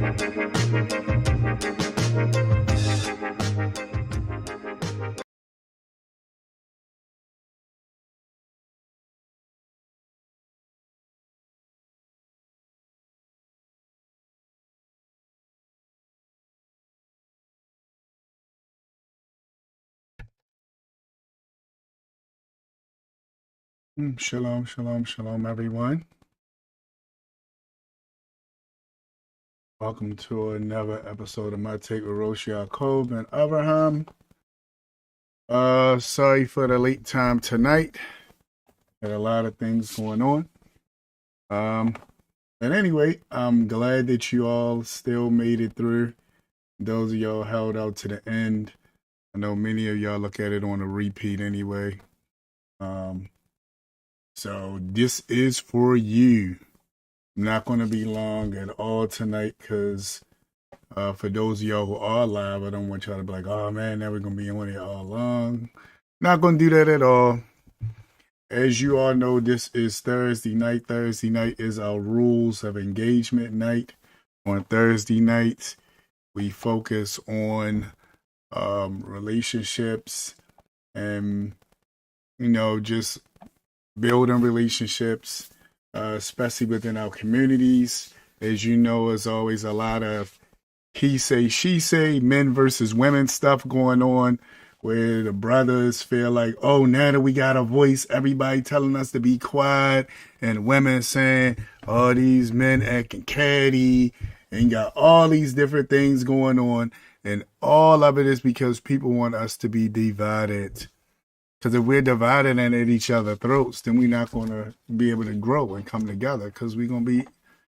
Shalom, shalom, shalom, everyone. Welcome to another episode of My Take with Rosh Ya'acob and Abraham. Sorry for the late time tonight. Had a lot of things going on. But anyway, I'm glad that you all still made it through. Those of y'all held out to the end. I know many of y'all look at it on a repeat anyway. So this is for you. I'm not going to be long at all tonight because for those of y'all who are live, I don't want y'all to be like, oh man, now we're going to be on here all long. Not going to do that at all. As you all know, this is Thursday night. Thursday night is our rules of engagement night. On Thursday nights, we focus on relationships and, just building relationships, especially within our communities. As you know, there's always a lot of he say, she say, men versus women stuff going on where the brothers feel like, oh, now that we got a voice, everybody telling us to be quiet, and women saying, oh, these men acting catty, and got all these different things going on. And all of it is because people want us to be divided. Because if we're divided and at each other's throats, then we're not going to be able to grow and come together because we're going to be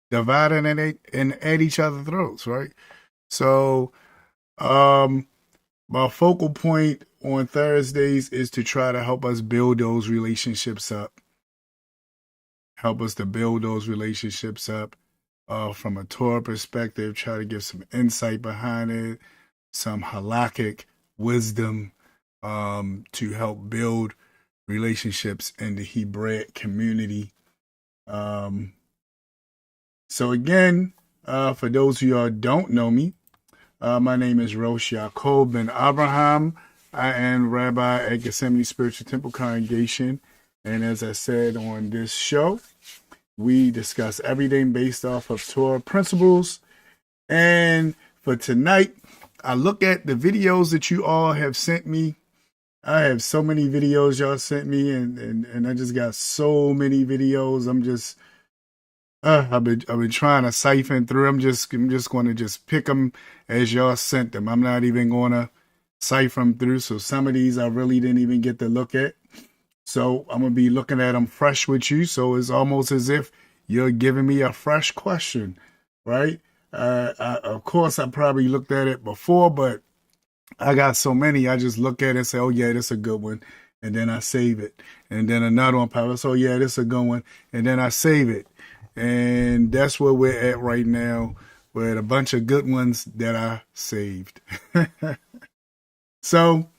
divided and at each other's throats, right? So my focal point on Thursdays is to try to help us build those relationships up. Help us to build those relationships up from a Torah perspective, try to give some insight behind it, some halakhic wisdom, to help build relationships in the Hebraic community. So again, for those of y'all who don't know me, my name is Rosh Ya'acob ben Abraham. I am Rabbi at Gethsemane Spiritual Temple Congregation. And as I said on this show, we discuss everything based off of Torah principles. And for tonight, I look at the videos that you all have sent me. I have so many videos y'all sent me, and I just got so many videos. I'm just, I've been trying to siphon through. I'm just going to just pick them as y'all sent them. I'm not even going to siphon them through. So some of these I really didn't even get to look at. So I'm going to be looking at them fresh with you. So it's almost as if you're giving me a fresh question, right? Of course, I probably looked at it before, but I got so many, I just look at it and say, oh, yeah, that's a good one. And then I save it. And then another one pops up, oh, yeah, that's a good one. And then I save it. And that's where we're at right now. We're at a bunch of good ones that I saved. So,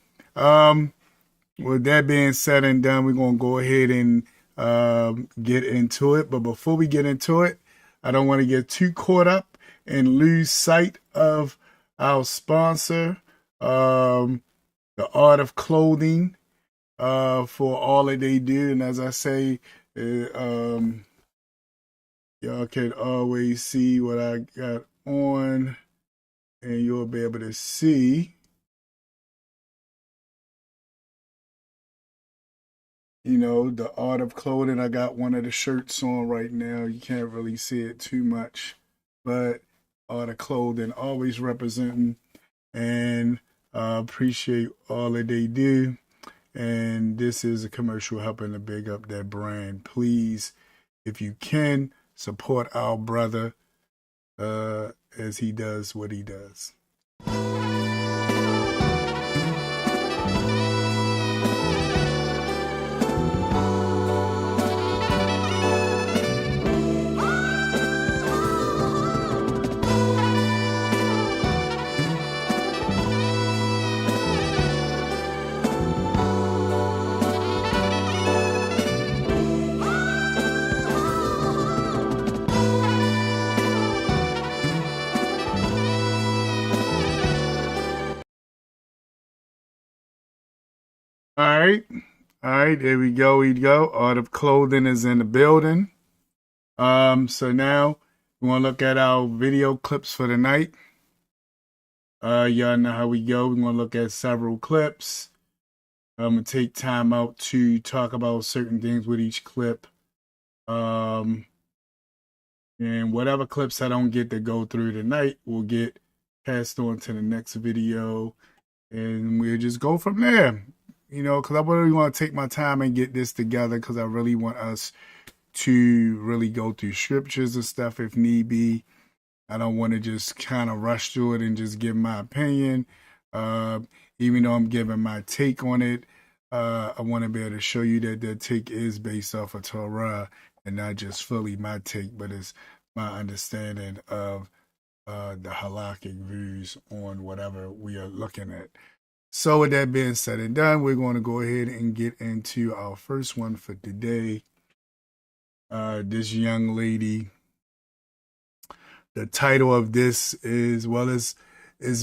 with that being said and done, we're going to go ahead and get into it. But before we get into it, I don't want to get too caught up and lose sight of our sponsor, the Art of Clothing, for all that they do. And as I say, y'all can always see what I got on, and you'll be able to see, the Art of Clothing. I got one of the shirts on right now. You can't really see it too much, but Art of Clothing always representing, and appreciate all that they do. And this is a commercial helping to big up that brand. Please, if you can, support our brother as he does what he does. All right. All right, there we go. Art of Clothing is in the building. So now we want to look at our video clips for the night. Y'all know how we go. We're going to look at several clips. I'm going to take time out to talk about certain things with each clip. And whatever clips I don't get to go through tonight will get passed on to the next video. And we'll just go from there. You know, because I really want to take my time and get this together, because I really want us to really go through scriptures and stuff if need be. I don't want to just kind of rush through it and just give my opinion. Even though I'm giving my take on it, I want to be able to show you that that take is based off of Torah and not just fully my take, but it's my understanding of the halakhic views on whatever we are looking at. So with that being said and done, we're going to go ahead and get into our first one for today. This young lady, the title of this is, well, it's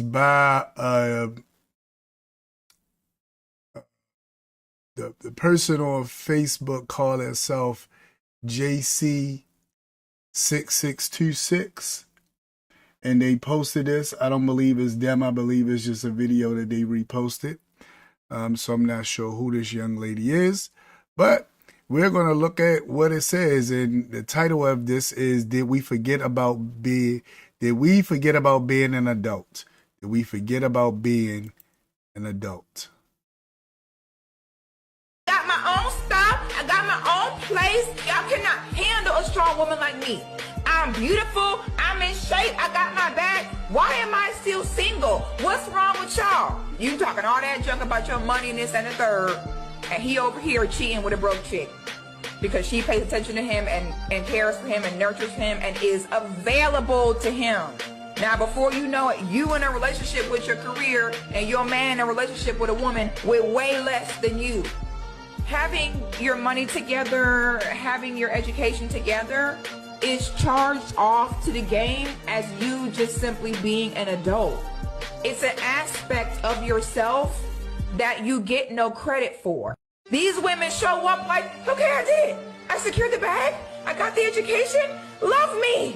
by the person on Facebook called herself JC6626. And they posted this. I don't believe it's them. I believe it's just a video that they reposted. So I'm not sure who this young lady is. But we're going to look at what it says. And the title of this is, Did we forget about being an adult? Did we forget about being an adult? Got my own stuff. I got my own place. Y'all cannot handle a strong woman like me. I'm beautiful. I'm in shape. I got my bag. Why am I still single? What's wrong with y'all? You talking all that junk about your money and this and the third, and he over here cheating with a broke chick because she pays attention to him and cares for him and nurtures him and is available to him. Now, before you know it, you in a relationship with your career and your man in a relationship with a woman with way less than you. Having your money together, having your education together is charged off to the game as you just simply being an adult. It's an aspect of yourself that you get no credit for. These women show up like, okay, I did it. I secured the bag. I got the education. Love me.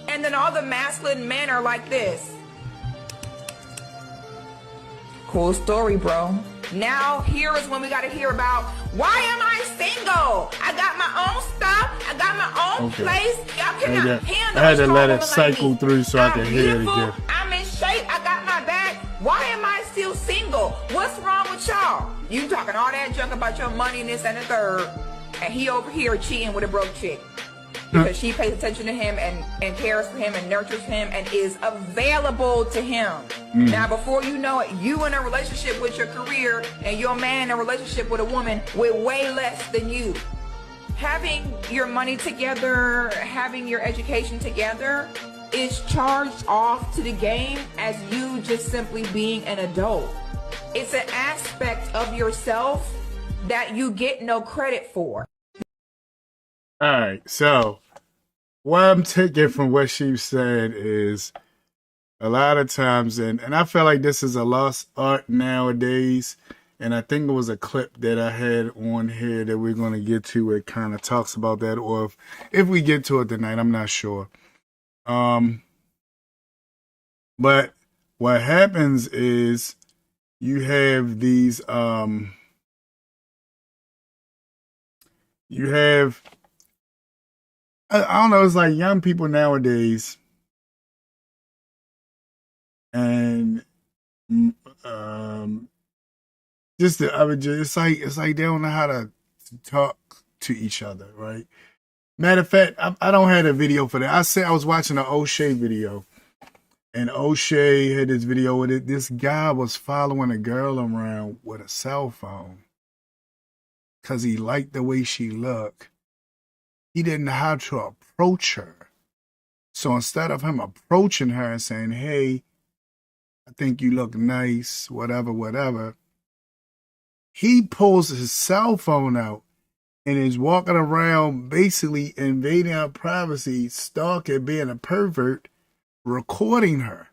And then all the masculine men are like this. Cool story, bro. Now, here is when we got to hear about, why am I single? I got my own stuff. I got my own place. Y'all cannot handle. I had to let it cycle through so I could hear it again. I'm in shape. I got my bag. Why am I still single? What's wrong with y'all? You talking all that junk about your money and this and the third, and he over here cheating with a broke chick because she pays attention to him and cares for him and nurtures him and is available to him. Now, before you know it, you in a relationship with your career and your man in a relationship with a woman with way less than you. Having your money together, having your education together is charged off to the game as you just simply being an adult. It's an aspect of yourself that you get no credit for. All right, so what I'm taking from what she said is a lot of times, and I feel like this is a lost art nowadays, and I think it was a clip that I had on here that we're going to get to. It kind of talks about that, or if we get to it tonight, I'm not sure. But what happens is you have these, I don't know, it's like young people nowadays, and it's like they don't know how to talk to each other, right? Matter of fact, I don't have a video for that. I was watching an O'Shea video, and O'Shea had this video with it. This guy was following a girl around with a cell phone because he liked the way she looked. He didn't know how to approach her. So instead of him approaching her and saying, hey, I think you look nice, whatever, he pulls his cell phone out and is walking around basically invading her privacy, stalking, being a pervert, recording her.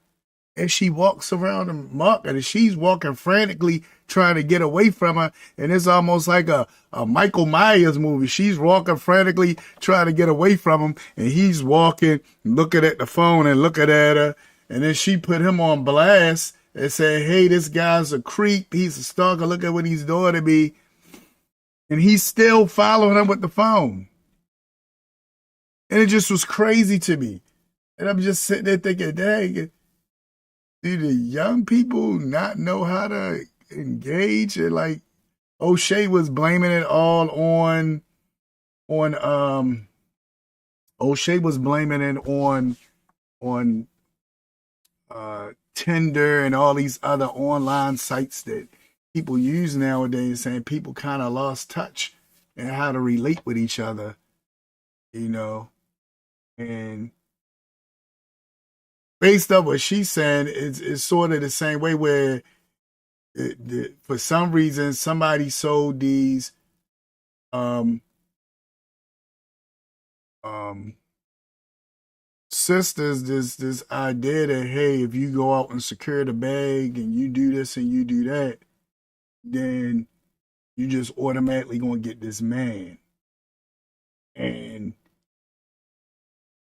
and she walks around and market, and she's walking frantically trying to get away from her. And it's almost like a Michael Myers movie. She's walking frantically trying to get away from him, and he's walking, looking at the phone and looking at her. And then she put him on blast and said, hey, this guy's a creep. He's a stalker. Look at what he's doing to me. And he's still following her with the phone. And it just was crazy to me. And I'm just sitting there thinking, dang, do the young people not know how to engage? And like O'Shea was blaming it all on O'Shea was blaming it on Tinder and all these other online sites that people use nowadays, saying people kind of lost touch and how to relate with each other, you know. And based on what she's saying, it's sort of the same way where for some reason somebody sold these sisters this idea that, hey, if you go out and secure the bag and you do this and you do that, then you just automatically gonna get this man. And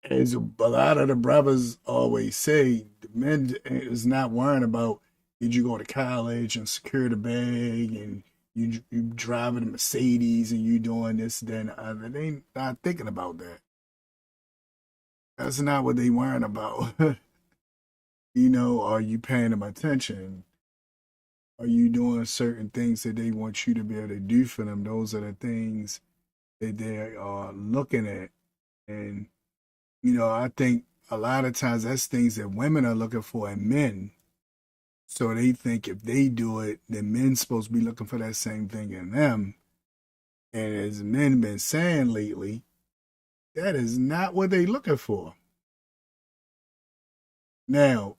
as a lot of the brothers always say, the men is not worrying about, did you go to college and secure the bag and you driving a Mercedes and you doing this, then they not thinking about that. That's not what they worrying about. You know, are you paying them attention? Are you doing certain things that they want you to be able to do for them? Those are the things that they are looking at. And you know, I think a lot of times that's things that women are looking for in men. So they think if they do it, then men's supposed to be looking for that same thing in them. And as men been saying lately, that is not what they looking for. Now,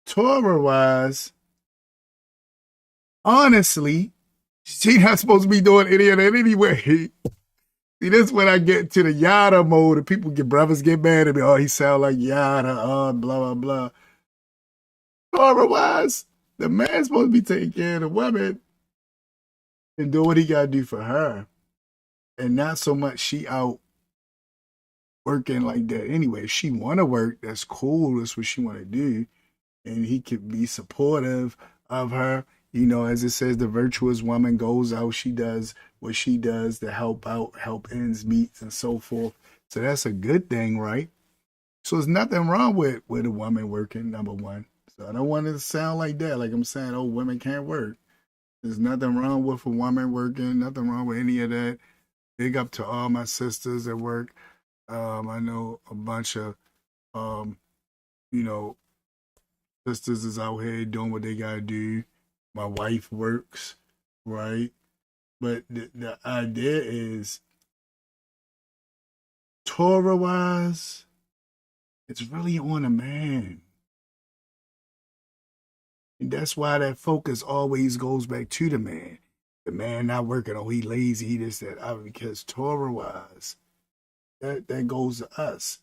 Torah-wise, honestly, she not supposed to be doing any of that anyway. See, this is when I get to the yada mode and brothers get mad at me. Oh, he sound like yada, blah, blah, blah. Torah-wise, the man's supposed to be taking care of the woman and do what he got to do for her. And not so much she out working like that anyway. If she want to work, that's cool. That's what she want to do. And he could be supportive of her. You know, as it says, the virtuous woman goes out, she does what she does to help out, help ends meet, and so forth. So that's a good thing, right? So there's nothing wrong with a woman working, number one. So I don't want it to sound like that, like I'm saying, oh, women can't work. There's nothing wrong with a woman working, nothing wrong with any of that. Big up to all my sisters at work. I know a bunch of, you know, sisters is out here doing what they got to do. My wife works, right? But the idea is, Torah-wise, it's really on a man. And that's why that focus always goes back to the man. The man not working, oh, he lazy, he this, that. Because Torah-wise, that goes to us.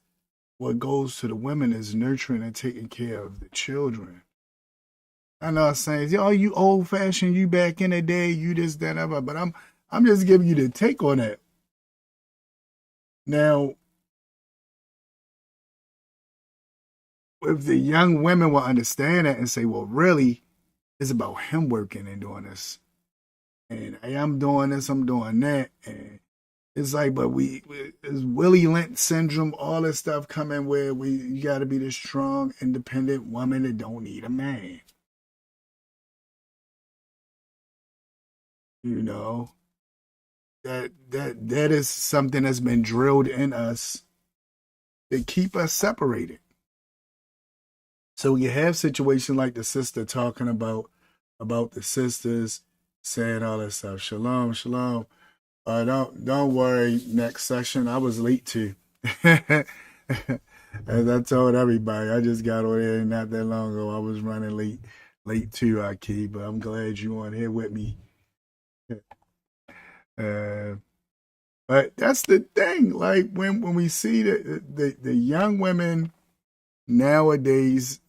What goes to the women is nurturing and taking care of the children. I know I'm saying, oh, you old-fashioned, you back in the day, you this, that, other. But I'm just giving you the take on that. Now, if the young women will understand that and say, well, really, it's about him working and doing this. And hey, I'm doing this, I'm doing that. And it's like, but it's Willie Lynch syndrome, all this stuff coming where you got to be this strong, independent woman that don't need a man. You know, that is something that's been drilled in us to keep us separated. So you have situations like the sister talking about the sisters saying all that stuff. Shalom, shalom. Don't worry. Next session, I was late too. As I told everybody, I just got on there not that long ago. I was running late too, Aki. But I'm glad you on here with me. But that's the thing. Like when we see the young women nowadays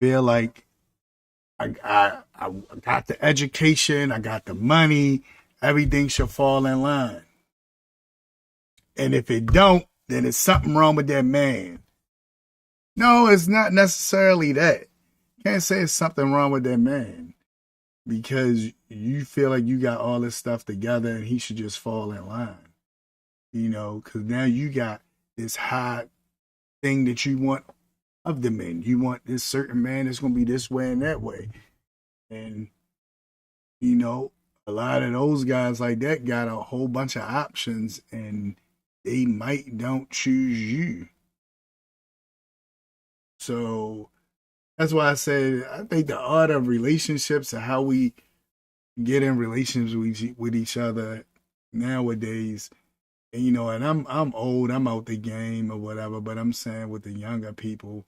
feel like I got the education, I got the money, everything should fall in line. And if it don't, then it's something wrong with that man. No, it's not necessarily that. Can't say it's something wrong with that man because you feel like you got all this stuff together and he should just fall in line. You know, because now you got this high thing that you want of the men. You want this certain man that's going to be this way and that way. And, you know, a lot of those guys like that got a whole bunch of options and they might don't choose you. So that's why I said I think the art of relationships and how we get in relationships with each other nowadays. And, you know, and I'm old, I'm out the game or whatever, but I'm saying with the younger people,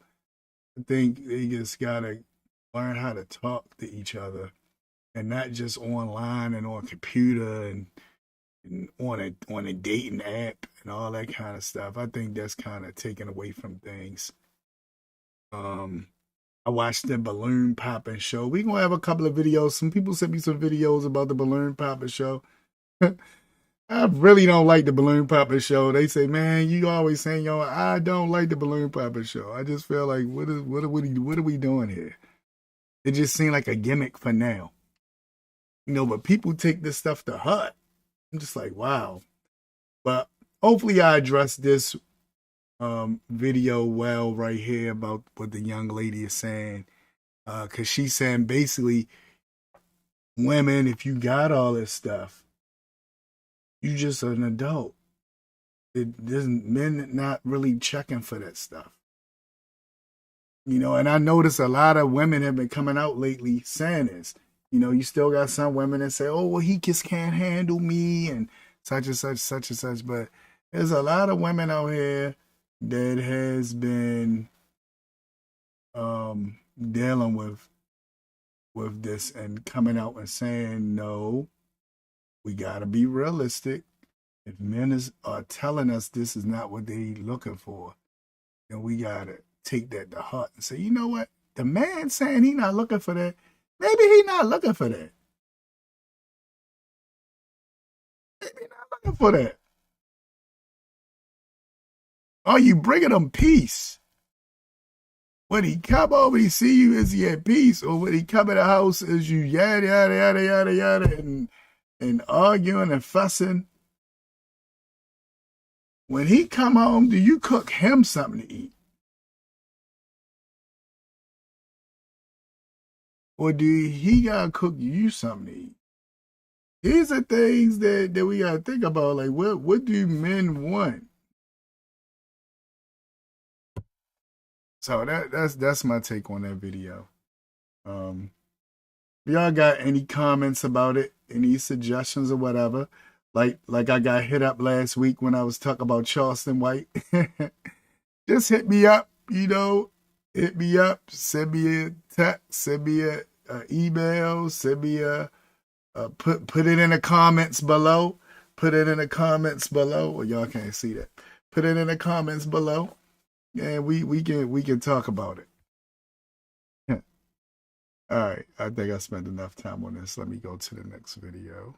I think they just gotta learn how to talk to each other and not just online and on a computer and on a dating app and all that kind of stuff. I think that's kind of taken away from things. I watched the balloon popping show. We're gonna have a couple of videos. Some people sent me some videos about the balloon popping show. I really don't like the balloon popping show. They say, man, you always saying, yo, I don't like the balloon popping show. I just feel like, what are we doing here? It just seemed like a gimmick for now. You know, but people take this stuff to heart. I'm just like, wow. But hopefully I address this video well right here about what the young lady is saying. Because she's saying basically, women, if you got all this stuff, you just an adult. It doesn't, men not really checking for that stuff. You know, and I notice a lot of women have been coming out lately saying this. You know, you still got some women that say, oh, well, he just can't handle me and such and such, such and such. But there's a lot of women out here that has been dealing with this and coming out and saying, no, we got to be realistic. If men are telling us this is not what they looking for, then we got to take that to heart and say, you know what? The man saying he not looking for that, maybe he not looking for that. Maybe he not looking for that. Are you bringing him peace? When he come over, he see you, is he at peace? Or when he come in the house, is you yada, yada, yada, yada, yada, and arguing and fussing? When he come home, do you cook him something to eat? Or do he gotta cook you something to eat? These are things that we gotta think about. Like, what do men want? So that's my take on that video. Y'all got any comments about it? Any suggestions or whatever? Like I got hit up last week when I was talking about Charleston White. Just hit me up, you know. Hit me up. Send me a text. Send me a email. Send me a put it in the comments below. Put it in the comments below. Well, y'all can't see that. Put it in the comments below, and we can talk about it. All right, I think I spent enough time on this. Let me go to the next video.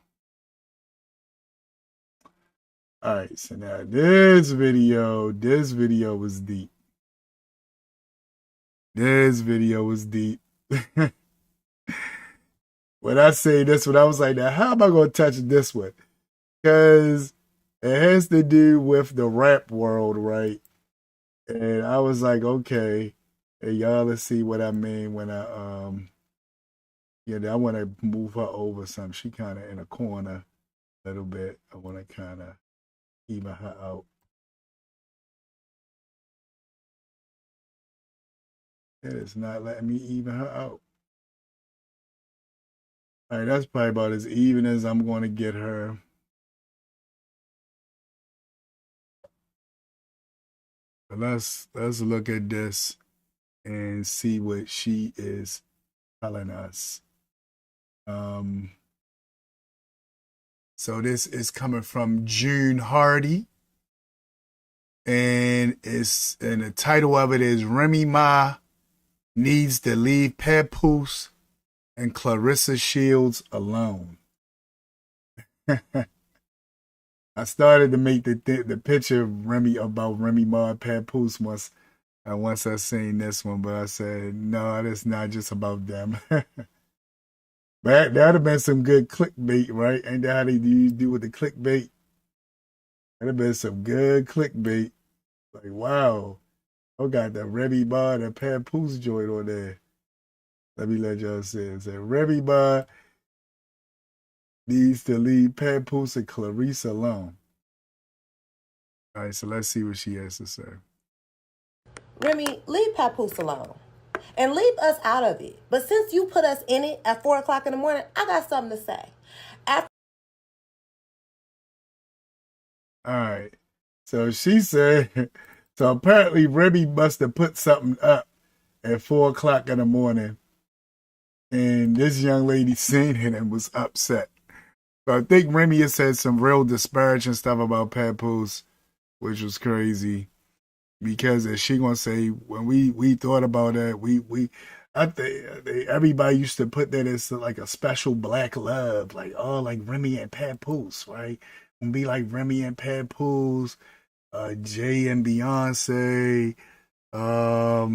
All right, so now this video was deep. This video was deep. When I say this one, I was like, now how am I going to touch this one? Because it has to do with the rap world, right? And I was like, okay, hey, y'all, let's see what I mean when I want to move her over some. She kind of in a corner a little bit. I want to kind of even her out. It is not letting me even her out. All right, that's probably about as even as I'm going to get her. But let's look at this and see what she is telling us. So this is coming from June Hardy. and the title of it is remyma needs to leave pappoose and Clarissa Shields alone. I started to make the picture of remyma and pappoose once I seen this one, but I said no, it's not just about them. That'd have been some good clickbait, right? Ain't that how they do with the clickbait? That'd have been some good clickbait. Like, wow, I got the remyma and the pappoose joint on there. Let me let y'all see it. remyma needs to leave pappoose and Clarissa alone. All right, so let's see what she has to say. Remy, leave pappoose alone. And leave us out of it. But since you put us in it at 4 o'clock in the morning, I got something to say. All right. So she said, so apparently Remy must have put something up at 4 o'clock in the morning. And this young lady seen it and was upset. So I think Remy has said some real disparaging stuff about pappoose, which was crazy. Because as she gonna say, when we thought about that, I think everybody used to put that as like a special black love, like like Remy and pappoose, right? And be like Remy and pappoose, Jay and Beyonce, oh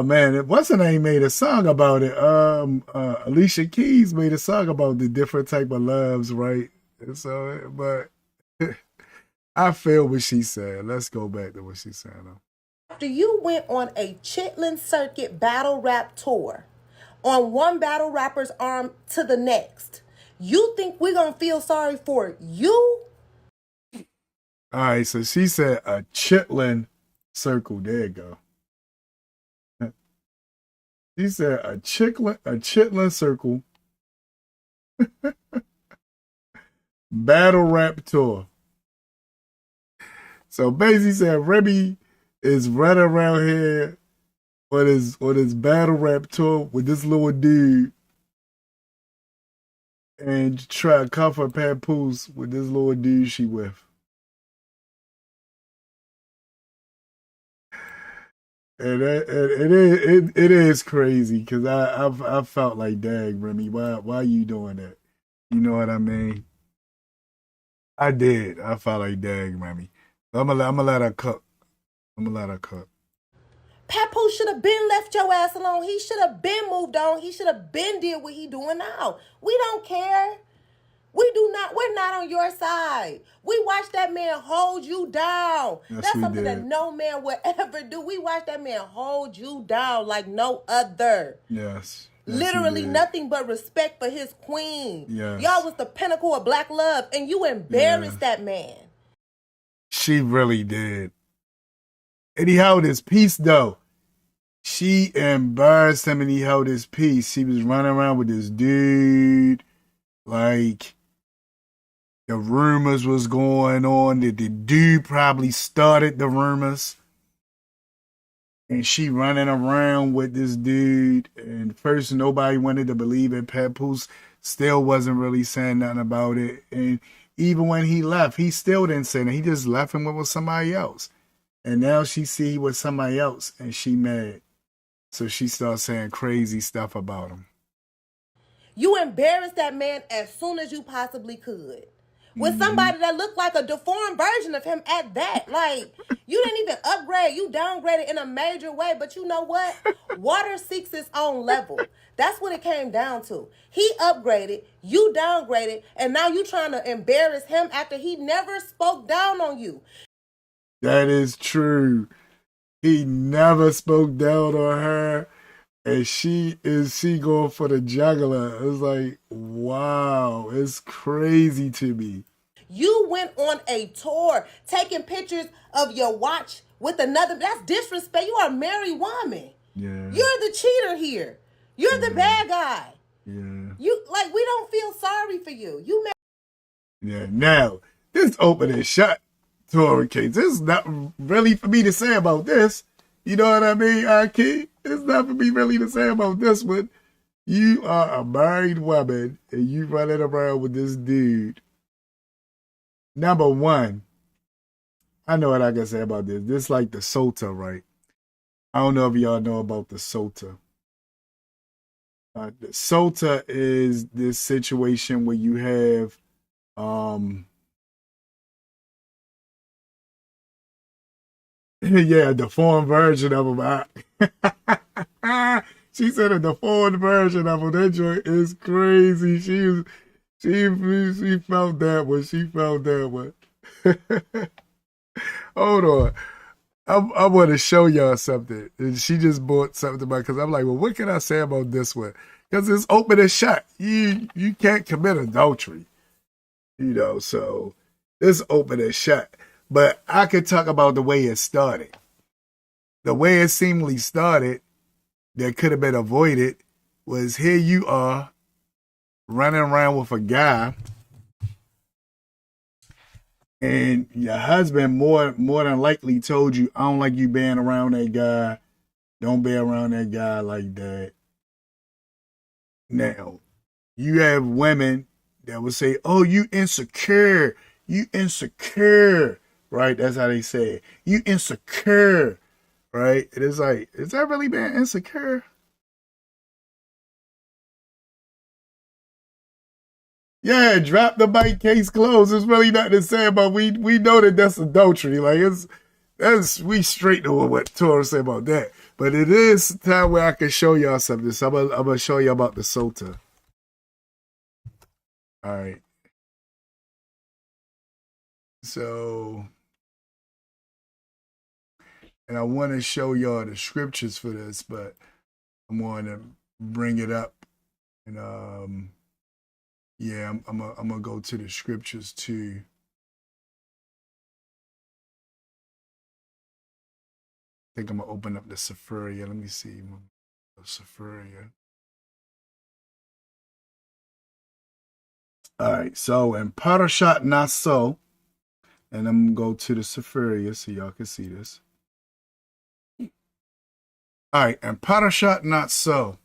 man, what's her name made a song about it? Alicia Keys made a song about the different type of loves, right? And so, but. I feel what she said. Let's go back to what she said. After you went on a Chitlin Circuit battle rap tour, on one battle rapper's arm to the next, you think we're going to feel sorry for you? All right, so she said a Chitlin circle. There you go. She said a Chitlin circle battle rap tour. So basically said Remy is running around here on his battle rap tour with this little dude and try to comfort pappoose with this little dude she with. And it is crazy because I felt like, dang, Remy, why you doing that? You know what I mean? I did. I felt like, dang, Remy. I'm gonna let her cook. Pappoose should have been left your ass alone. He should have been moved on. He should have been did what he doing now. We don't care. We're not on your side. We watched that man hold you down. Yes, that's something did. that no man would ever do. We watched that man hold you down like no other. Yes. Literally nothing but respect for his queen. Yes. Y'all was the pinnacle of black love, and you embarrassed that man. She really did. And he held his peace, though. She embarrassed him and he held his peace. She was running around with this dude. Like, the rumors was going on that the dude probably started the rumors. And she running around with this dude. And first, nobody wanted to believe it. Pappoose still wasn't really saying nothing about it. And even when he left, he still didn't say nothing. He just left him with somebody else. And now she see he was somebody else and she mad. So she starts saying crazy stuff about him. You embarrassed that man as soon as you possibly could. With somebody that looked like a deformed version of him at that. Like, you didn't even upgrade. You downgraded in a major way. But you know what? Water seeks its own level. That's what it came down to. He upgraded, you downgraded, and now you trying to embarrass him after he never spoke down on you. That is true. He never spoke down on her. And she going for the jugular. It's like, wow, it's crazy to me. You went on a tour taking pictures of your watch with another. That's disrespect. You are a married woman. Yeah. You're the cheater here. You're the bad guy. Yeah. We don't feel sorry for you. Yeah. Now, this open and shut Torah case. This is not really for me to say about this. You know what I mean, Aki? It's not for me really to say about this one. You are a married woman and you running around with this dude. Number one, I know what I can say about this. This like the sota, right? I don't know if y'all know about the sota. The sota is this situation where you have yeah, the foreign version of them. She said a deformed version of them. That joint is crazy. She felt that one. She felt that one. Hold on. I want to show y'all something. And she just bought something about, because I'm like, well, what can I say about this one? Because it's open and shut. You can't commit adultery. So it's open and shut. But I could talk about the way it started. The way it seemingly started, that could have been avoided, was here you are running around with a guy, and your husband more than likely told you, I don't like you being around that guy. Don't be around that guy like that. Now, you have women that will say, oh, you insecure. You insecure. Right? That's how they say it. You insecure. Right? It is like, is that really being insecure? Yeah, drop the mic, case closed. There's really nothing to say about. We know that that's adultery. Like we straight know what Torah say about that. But it is time where I can show y'all something. So I'm gonna show you about the sota. All right. So, and I want to show y'all the scriptures for this, but I'm going to bring it up, and yeah, I'm gonna go to the scriptures too. I think I'm gonna open up the Sephiria. Let me see, Sephiria. All right, so in Parashat Naso, and I'm gonna go to the Sephiria so y'all can see this. All right, and Parashat Naso,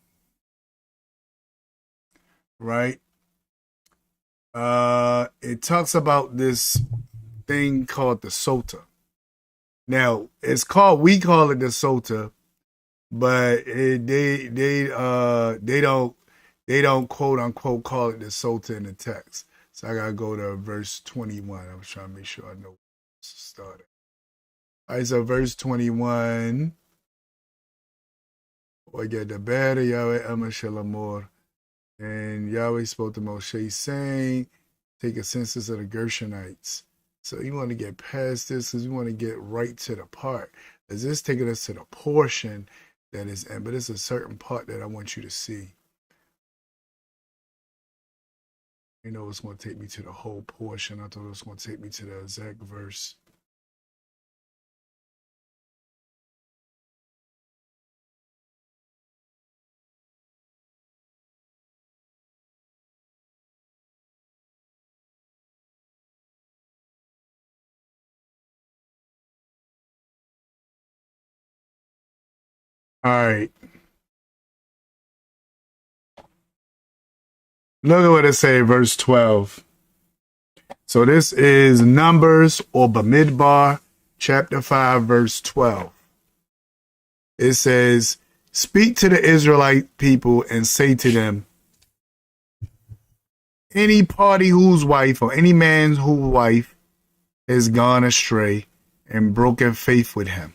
right? It talks about this thing called the sota. Now, we call it the sota, but they don't quote unquote call it the sota in the text. So I gotta go to verse 21. I was trying to make sure I know where to start. All right, so verse 21. I get the bad of Yahweh Shalamor. And Yahweh spoke to Moshe saying, take a census of the Gershonites. So you want to get past this because you want to get right to the part. Is this taking us to the portion that is in? But it's a certain part that I want you to see. You know, it's going to take me to the whole portion. I thought it was going to take me to the exact verse. All right. Look at what it says, verse 12. So this is Numbers or Bamidbar, chapter 5, verse 12. It says, speak to the Israelite people and say to them, any party whose wife or any man whose wife has gone astray and broken faith with him.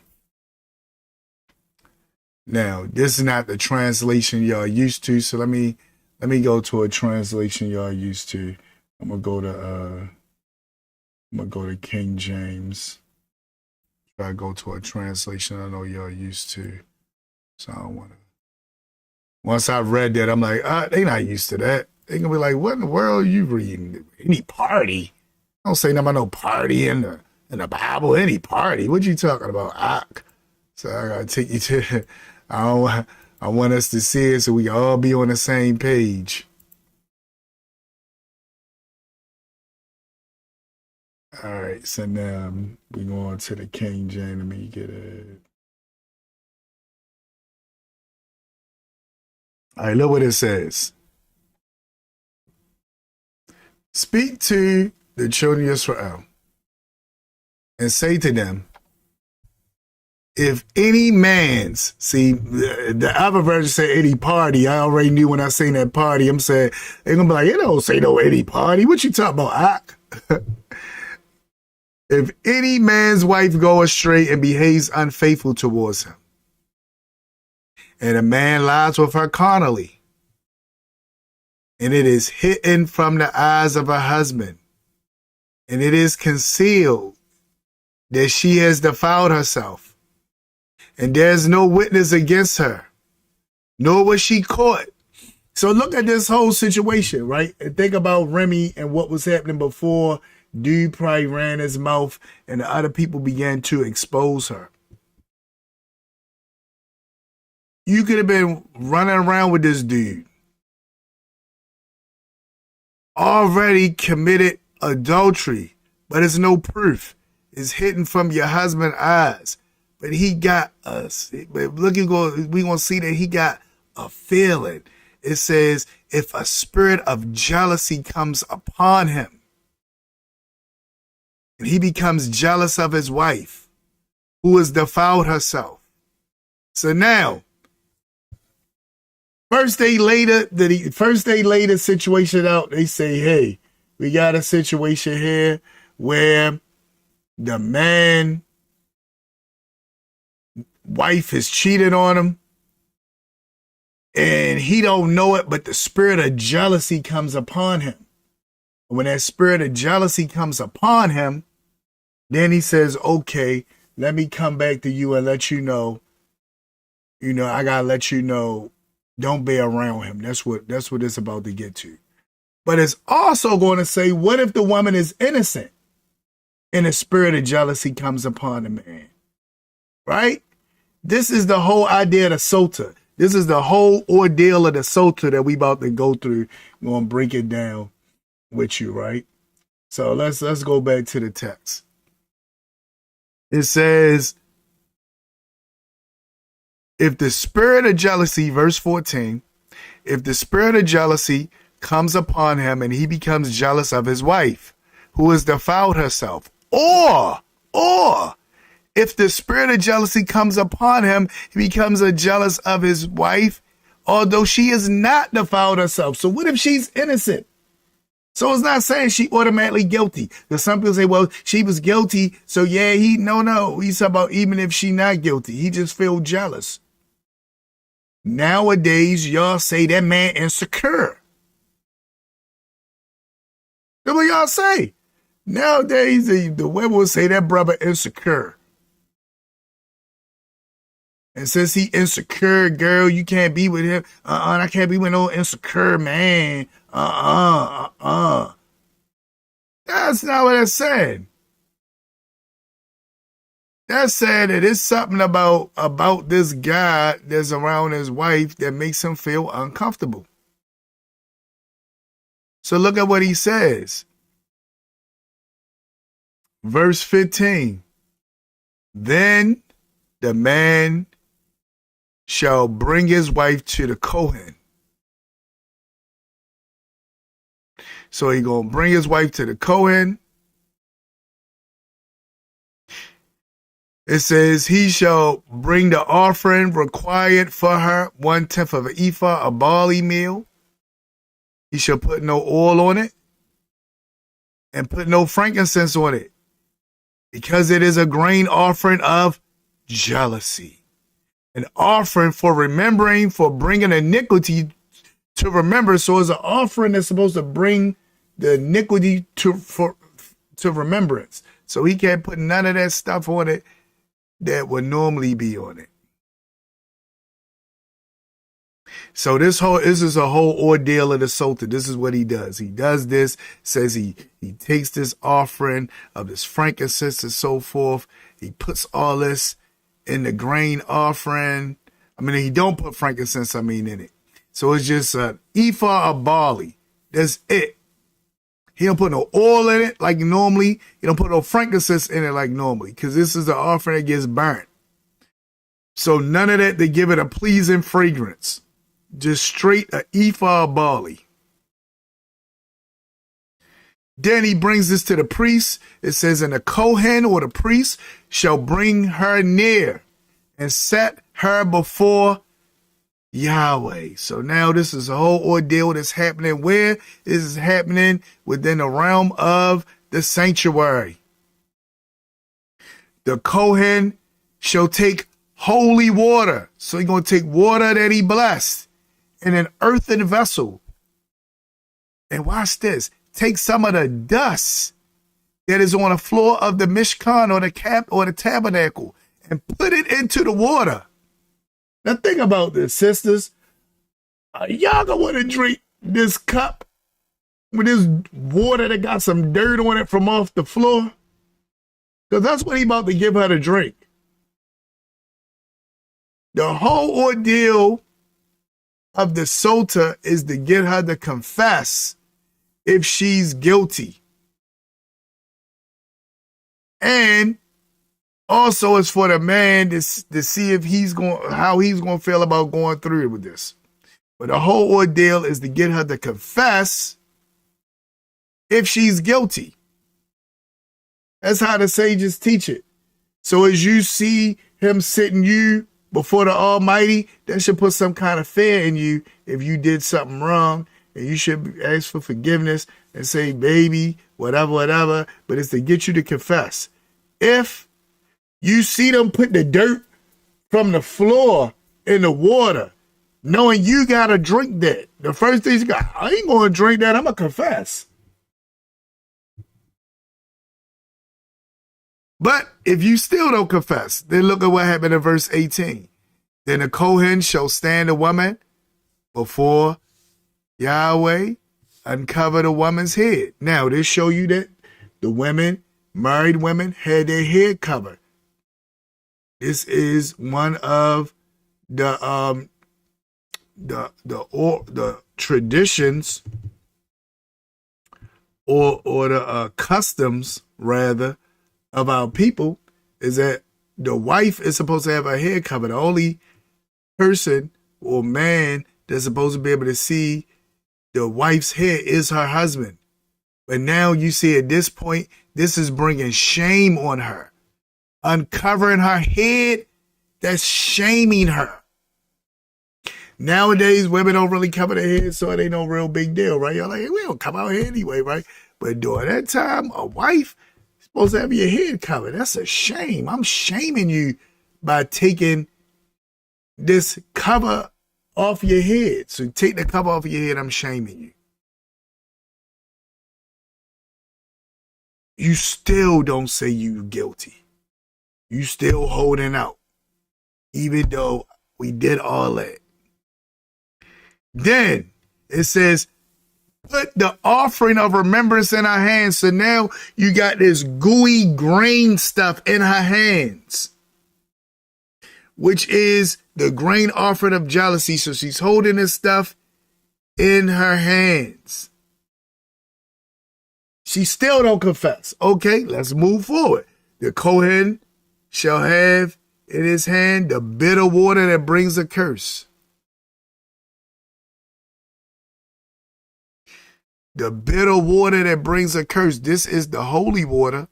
Now, this is not the translation y'all used to, so let me go to a translation y'all used to. I'm gonna go to King James. Try to go to a translation I know y'all used to. So I don't want to. Once I read that, I'm like, they not used to that. They gonna be like, what in the world are you reading? Any party? Don't say nothing about no party in the Bible. Any party? What you talking about? So I gotta take you to. I want us to see it so we can all be on the same page. All right, so now we go on to the King James. Let me get it. All right, look what it says. Speak to the children of Israel and say to them, if any man's, see, the other version said any party. I already knew when I seen that party, I'm saying, they're going to be like, it don't say no any party. What you talking about, Ak? If any man's wife go astray and behaves unfaithful towards him, and a man lies with her carnally, and it is hidden from the eyes of her husband, and it is concealed that she has defiled herself, and there's no witness against her, nor was she caught. So look at this whole situation, right? And think about Remy and what was happening before. Dude probably ran his mouth and the other people began to expose her. You could have been running around with this dude, already committed adultery, but it's no proof. It's hidden from your husband's eyes. But he got us. But we're going to see that he got a feeling. It says, if a spirit of jealousy comes upon him, and he becomes jealous of his wife, who has defiled herself. So now, first they lay the situation out. They say, hey, we got a situation here where the man, wife is cheating on him, and he don't know it, but the spirit of jealousy comes upon him. When that spirit of jealousy comes upon him, then he says, okay, let me come back to you and let you know, I got to let you know, don't be around him. That's what it's about to get to. But it's also going to say, what if the woman is innocent and the spirit of jealousy comes upon the man? Right? This is the whole idea of the sota. This is the whole ordeal of the sota that we about to go through. I'm going to break it down with you, right? So let's go back to the text. It says, if the spirit of jealousy, verse 14, if the spirit of jealousy comes upon him and he becomes jealous of his wife, who has defiled herself, or if the spirit of jealousy comes upon him, he becomes jealous of his wife, although she is not defiled herself. So what if she's innocent? So it's not saying she automatically guilty. Because some people say, well, she was guilty. So yeah, no. He's talking about even if she not guilty. He just feel jealous. Nowadays, y'all say that man insecure. That's what y'all say. Nowadays, the women will say that brother insecure. And since he insecure, girl, you can't be with him. I can't be with no insecure man. That's not what it said. That said that it's something about this guy that's around his wife that makes him feel uncomfortable. So look at what he says. Verse 15. Then the man shall bring his wife to the Kohen. So he gonna bring his wife to the Kohen. It says he shall bring the offering required for her, 1/10 of an ephah, a barley meal. He shall put no oil on it and put no frankincense on it, because it is a grain offering of jealousy. An offering for remembering, for bringing iniquity to remember. So it's an offering that's supposed to bring the iniquity to remembrance. So he can't put none of that stuff on it that would normally be on it. So this is a whole ordeal of the Sultan. This is what he does. He does this, says he takes this offering of this frankincense and so forth. He puts all this in the grain offering. I mean, he don't put frankincense, in it. So it's just an ephah of barley. That's it. He don't put no oil in it like normally. He don't put no frankincense in it like normally, because this is the offering that gets burnt. So none of that, they give it a pleasing fragrance. Just straight an ephah of barley. Then he brings this to the priest. It says, and the Kohen or the priest shall bring her near and set her before Yahweh. So now this is a whole ordeal that's happening. Where this is happening within the realm of the sanctuary. The Kohen shall take holy water. So he's going to take water that he blessed in an earthen vessel. And watch this. Take some of the dust that is on the floor of the Mishkan or the cap or the tabernacle and put it into the water. Now think about this, sisters. Y'all gonna want to drink this cup with this water that got some dirt on it from off the floor? Because that's what he about to give her to drink. The whole ordeal of the Sota is to get her to confess if she's guilty. And also it's for the man to see if how he's going to feel about going through with this. But the whole ordeal is to get her to confess if she's guilty. That's how the sages teach it. So as you see him sitting you before the Almighty, that should put some kind of fear in you if you did something wrong. And you should ask for forgiveness and say, baby, whatever, whatever. But it's to get you to confess. If you see them put the dirt from the floor in the water, knowing you got to drink that, the first thing you got, I ain't going to drink that. I'm going to confess. But if you still don't confess, then look at what happened in verse 18. Then the Kohen shall stand a woman before Yahweh, uncover the woman's head. Now, this show you that the women, married women, had their head covered. This is one of the traditions or the customs rather of our people, is that the wife is supposed to have her hair covered. The only person or man that's supposed to be able to see the wife's hair is her husband. But now you see at this point, this is bringing shame on her. Uncovering her head, that's shaming her. Nowadays, women don't really cover their head, so it ain't no real big deal, right? You're like, hey, we don't cover our hair anyway, right? But during that time, a wife is supposed to have your head covered. That's a shame. I'm shaming you by taking this cover off your head. So take the cover off your head, I'm shaming you. You still don't say you guilty. You still holding out, even though we did all that. Then it says, put the offering of remembrance in her hands. So now you got this gooey grain stuff in her hands, which is the grain offering of jealousy. So she's holding this stuff in her hands. She still don't confess. Okay, let's move forward. The Kohen shall have in his hand the bitter water that brings a curse. The bitter water that brings a curse. This is the holy water.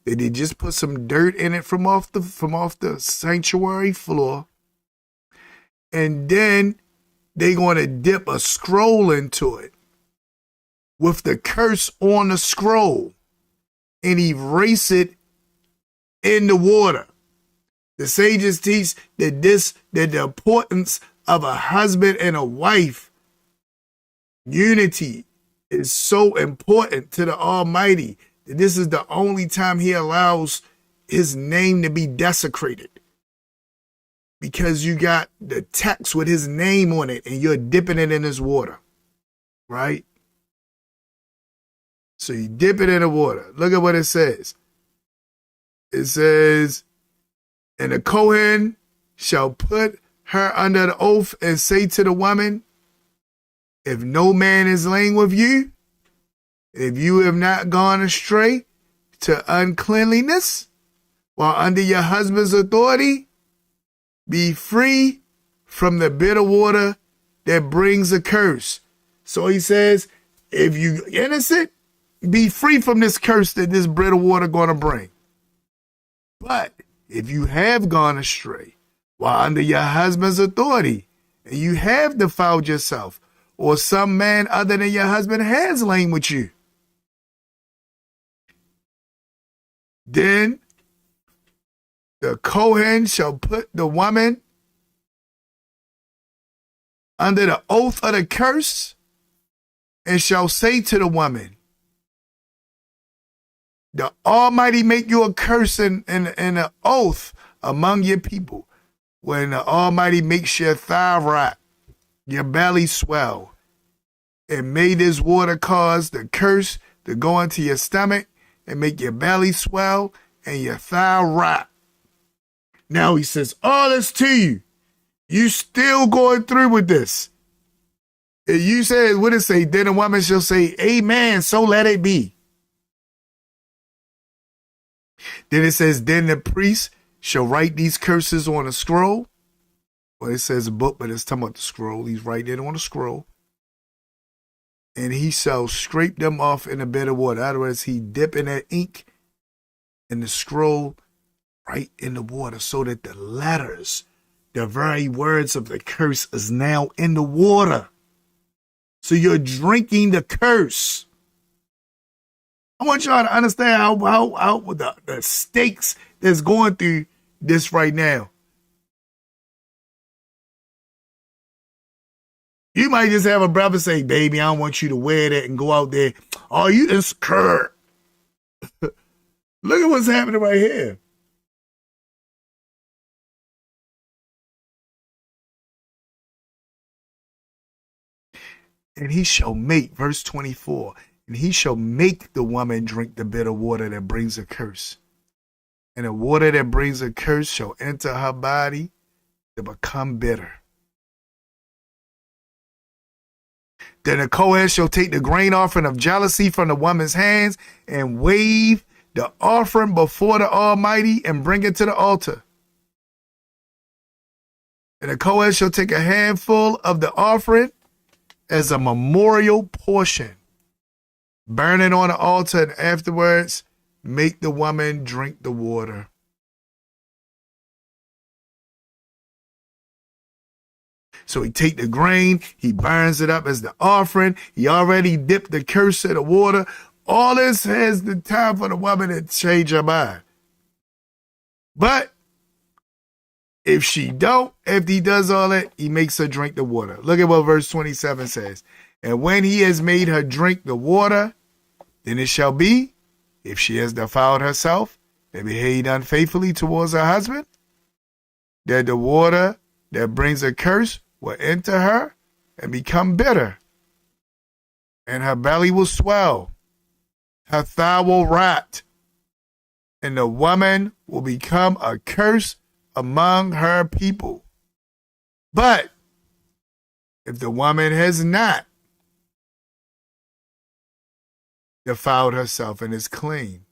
They just put some dirt in it from off the sanctuary floor. And then they're going to dip a scroll into it with the curse on the scroll and erase it in the water. The sages teach that the importance of a husband and a wife unity is so important to the Almighty that this is the only time he allows his name to be desecrated. Because you got the text with his name on it and you're dipping it in this water, right? So you dip it in the water. Look at what it says. It says, and the Kohen shall put her under the oath and say to the woman, if no man is laying with you, if you have not gone astray to uncleanliness while under your husband's authority, be free from the bitter water that brings a curse. So he says, if you innocent, be free from this curse that this bread of water going to bring. But if you have gone astray while under your husband's authority, and you have defiled yourself, or some man other than your husband has lain with you, then the Kohen shall put the woman under the oath of the curse, and shall say to the woman, the Almighty make you a curse and an oath among your people. When the Almighty makes your thigh rot, your belly swell, and may this water cause the curse to go into your stomach and make your belly swell and your thigh rot. Now he says, all this to you. You still going through with this. And you said, what it say? Then a woman shall say, amen, so let it be. Then it says, then the priest shall write these curses on a scroll. Well, it says a book, but it's talking about the scroll. He's writing it on a scroll. And he shall scrape them off in a bed of water. In other words, he dip in that ink in the scroll right in the water so that the letters, the very words of the curse is now in the water. So you're drinking the curse. I want y'all to understand how the stakes that's going through this right now. You might just have a brother say, baby, I don't want you to wear that and go out there. Oh, you insecure. Look at what's happening right here. And he shall make, verse 24, and he shall make the woman drink the bitter water that brings a curse. And the water that brings a curse shall enter her body to become bitter. Then the Kohen shall take the grain offering of jealousy from the woman's hands and wave the offering before the Almighty and bring it to the altar. And the Kohen shall take a handful of the offering as a memorial portion, burn it on the altar, and afterwards make the woman drink the water. So he take the grain, he burns it up as the offering. He already dipped the curse in the water. All this has the time for the woman to change her mind. But if she don't, after he does all that, he makes her drink the water. Look at what verse 27 says. And when he has made her drink the water, then it shall be, if she has defiled herself and behaved unfaithfully towards her husband, that the water that brings a curse will enter her and become bitter, and her belly will swell, her thigh will rot, and the woman will become a curse among her people. But if the woman has not defiled herself and is clean,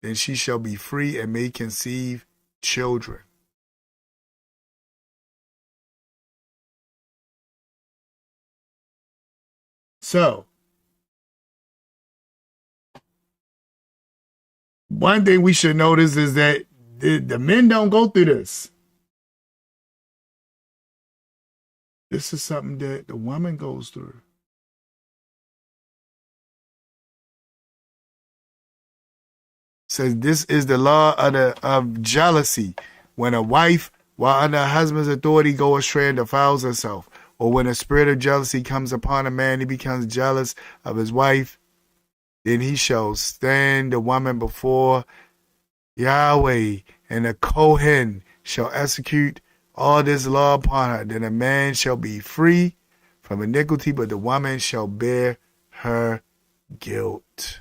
then she shall be free and may conceive children. So, one thing we should notice is that the men don't go through this. This is something that the woman goes through. It says this is the law of jealousy. When a wife, while under her husband's authority, goes astray and defiles herself, or when a spirit of jealousy comes upon a man, he becomes jealous of his wife, then he shall stand the woman before Yahweh, and the Kohen shall execute all this law upon her. Then a man shall be free from iniquity, but the woman shall bear her guilt.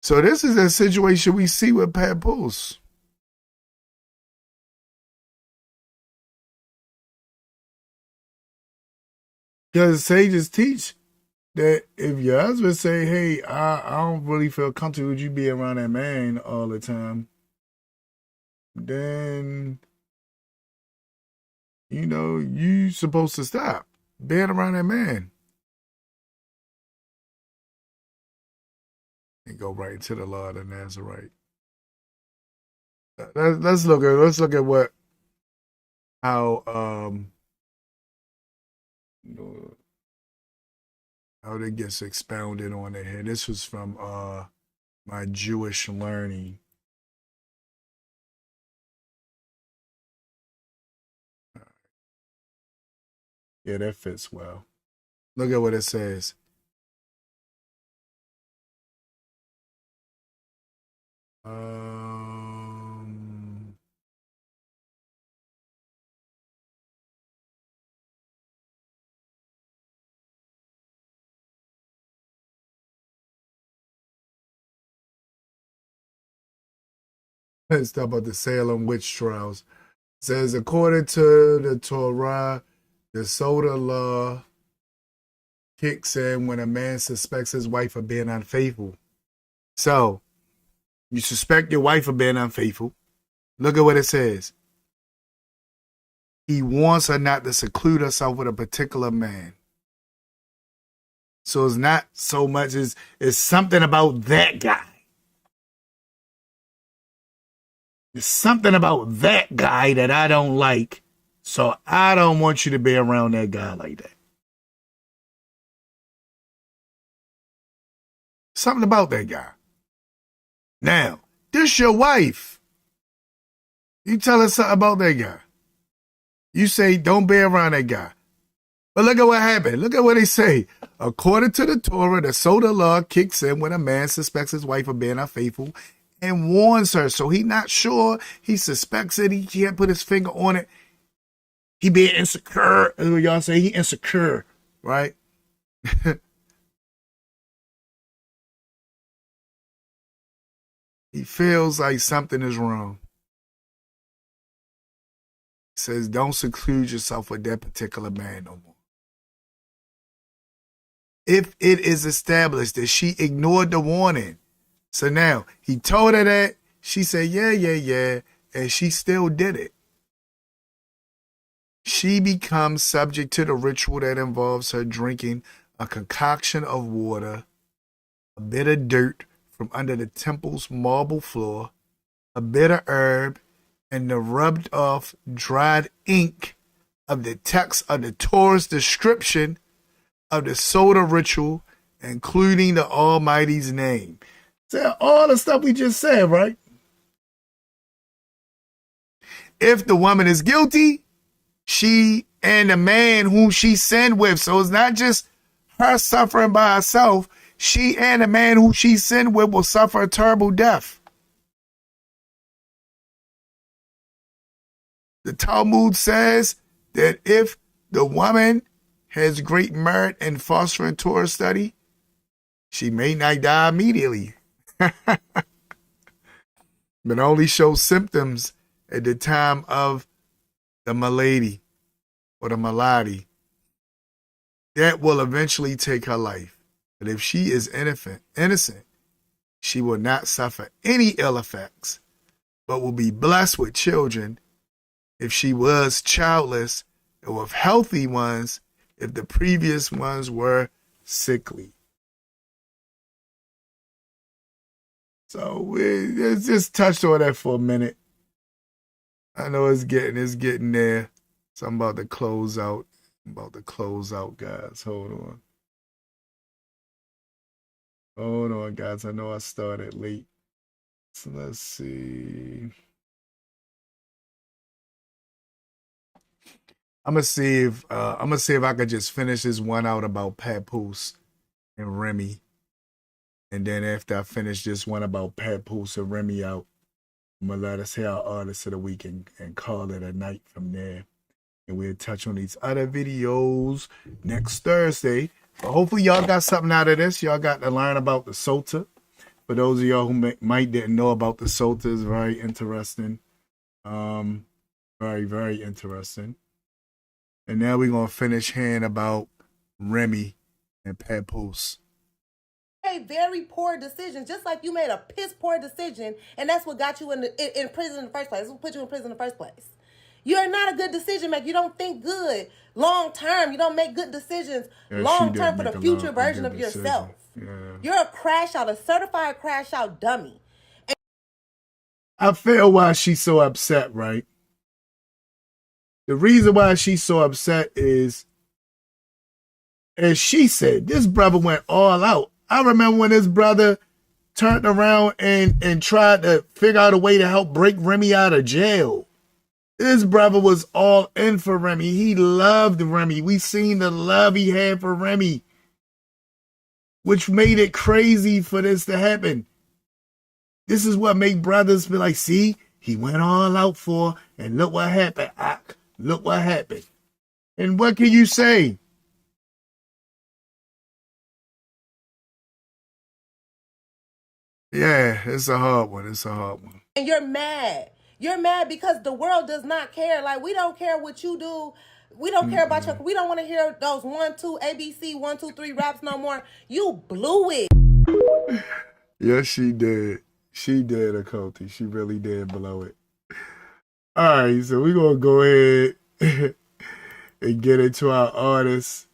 So this is a situation we see with pappoose. Because sages teach that if your husband say, hey, I don't really feel comfortable with you being around that man all the time, then you know, you supposed to stop being around that man. And go right into the law of the Nazarite. Let's look at how it gets expounded on it here. This was from my Jewish learning. Yeah, that fits well. Look at what it says. Let's talk about the Salem witch trials. It says, according to the Torah, the Soda law kicks in when a man suspects his wife of being unfaithful. So, you suspect your wife of being unfaithful. Look at what it says. He wants her not to seclude herself with a particular man. So it's not so much as it's something about that guy. There's something about that guy that I don't like. So I don't want you to be around that guy like that. Something about that guy. Now, this your wife. You tell her something about that guy. You say, don't be around that guy. But look at what happened. Look at what they say. According to the Torah, the Soda law kicks in when a man suspects his wife of being unfaithful and warns her. So he not sure. He suspects it. He can't put his finger on it. He being insecure. That's what y'all say. He insecure, right? He feels like something is wrong. He says, don't seclude yourself with that particular man no more. If it is established that she ignored the warning, so now he told her that, she said, yeah, and she still did it. She becomes subject to the ritual that involves her drinking a concoction of water, a bit of dirt from under the temple's marble floor, a bit of herb, and the rubbed off dried ink of the text of the Torah's description of the Soda ritual, including the Almighty's name. So all the stuff we just said, right? If the woman is guilty, she and the man whom she sinned with, so it's not just her suffering by herself, she and the man who she sinned with will suffer a terrible death. The Talmud says that if the woman has great merit in fostering Torah study, she may not die immediately, but only show symptoms at the time of the malady or the malady. That will eventually take her life. But if she is innocent, she will not suffer any ill effects, but will be blessed with children if she was childless, and with healthy ones if the previous ones were sickly. So let's just touch on that for a minute. I know it's getting there. So I'm about to close out. Guys. Hold on, guys. I know I started late. So let's see. I'm gonna see if I could just finish this one out about pappoose and Remy, and then after I finish this one about pappoose and Remy out, I'm gonna let us hear our artist of the week and call it a night from there. And we'll touch on these other videos next Thursday. But hopefully y'all got something out of this. Y'all got to learn about the Sota. For those of y'all who might didn't know about the Sota, it's very interesting. Very, very interesting. And now we're going to finish hearing about Remy and pappoose. A very poor decision, just like you made a piss poor decision, and that's what got you in prison in the first place. That's what put you in prison in the first place. You're not a good decision maker. You don't think good long term. You don't make good decisions long term for the future version of yourself. You're a crash out, a certified crash out dummy. I feel why she's so upset, right? The reason why she's so upset is, as she said, this brother went all out. I remember when this brother turned around and tried to figure out a way to help break Remy out of jail. This brother was all in for Remy. He loved Remy. We seen the love he had for Remy, which made it crazy for this to happen. This is what made brothers be like, see, he went all out for, and look what happened. Look what happened. And what can you say? Yeah, it's a hard one. It's a hard one. And you're mad. You're mad because the world does not care. Like, we don't care what you do. We don't care about your, we don't want to hear those 1, 2, ABC, 1, 2, 3 raps no more. You blew it. Yes, she did. She did, Akoti. She really did blow it. All right, so we're going to go ahead and get into our artist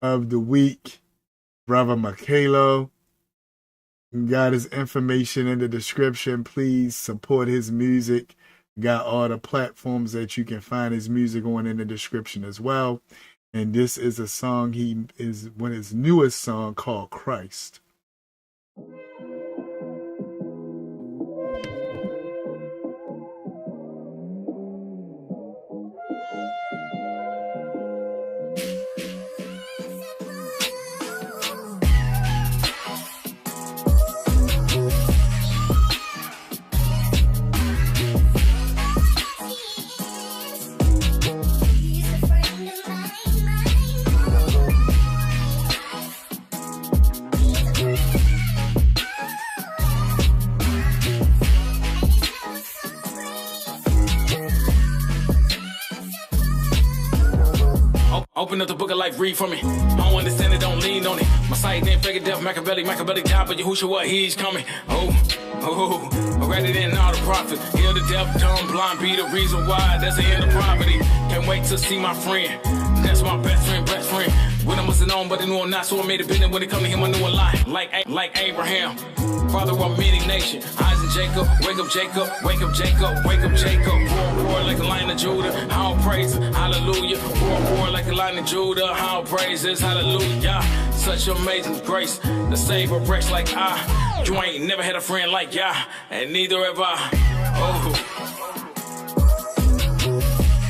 of the week, Brother Makellow. Got his information in the description. Please support his music. Got all the platforms that you can find his music on in the description as well. And this is a song, his newest song called Christ. Open up the book of life, read from it. I don't understand it, don't lean on it. My sight didn't figure death, Machiavelli died, but Yahushua, what he's coming. Already than all the prophets. Heal the deaf, dumb, blind, be the reason why. That's the end of poverty. Can't wait to see my friend. That's my best friend. When I wasn't on, but I knew I'm not, so I made a business. When it come to him, I knew a lie. Like Abraham. Father of many nations, Isaac, Jacob, wake up Jacob, roar like a lion of Judah, how praise, hallelujah, roar like a lion of Judah, how praises, hallelujah, such amazing grace, the Savior breaks like I, you ain't never had a friend like Yah, and neither have I,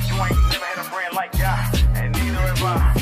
you ain't never had a friend like Yah, and neither have I.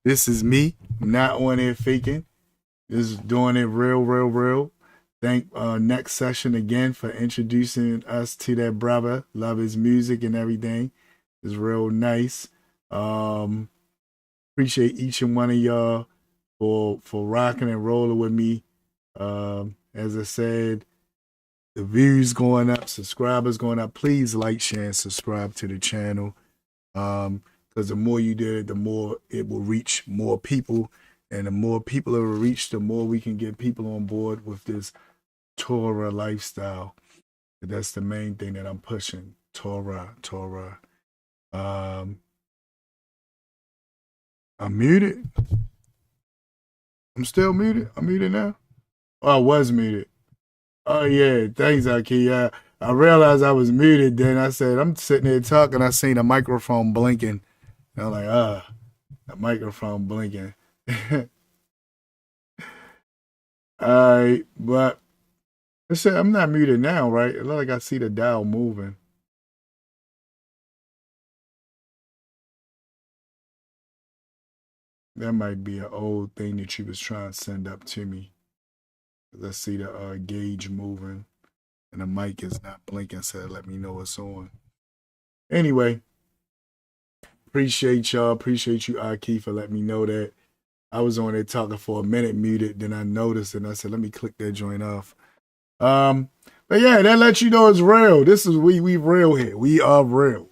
This is me, not on here faking. This is doing it real. Thank next session again for introducing us to that brother. Love his music and everything. It's real nice. Appreciate each and one of y'all for rocking and rolling with me. As I said, the views going up, subscribers going up. Please like, share, and subscribe to the channel. Because the more you do it, the more it will reach more people. And the more people it will reach, the more we can get people on board with this Torah lifestyle. That's the main thing that I'm pushing. Torah. I'm muted. I'm still muted. I'm muted now. Oh, I was muted. Oh, yeah. Thanks, Aki. I realized I was muted. Then I said, I'm sitting here talking. I seen a microphone blinking. And I'm like, the microphone blinking. All right, but it said I'm not muted now, right? It looks like I see the dial moving. That might be an old thing that you was trying to send up to me. Let's see the gauge moving, and the mic is not blinking, so let me know it's on. Anyway, appreciate y'all. Appreciate you, Aki, for letting me know that. I was on there talking for a minute, muted. Then I noticed, and I said, "Let me click that joint off." But yeah, that lets you know it's real. This is we real here. We are real.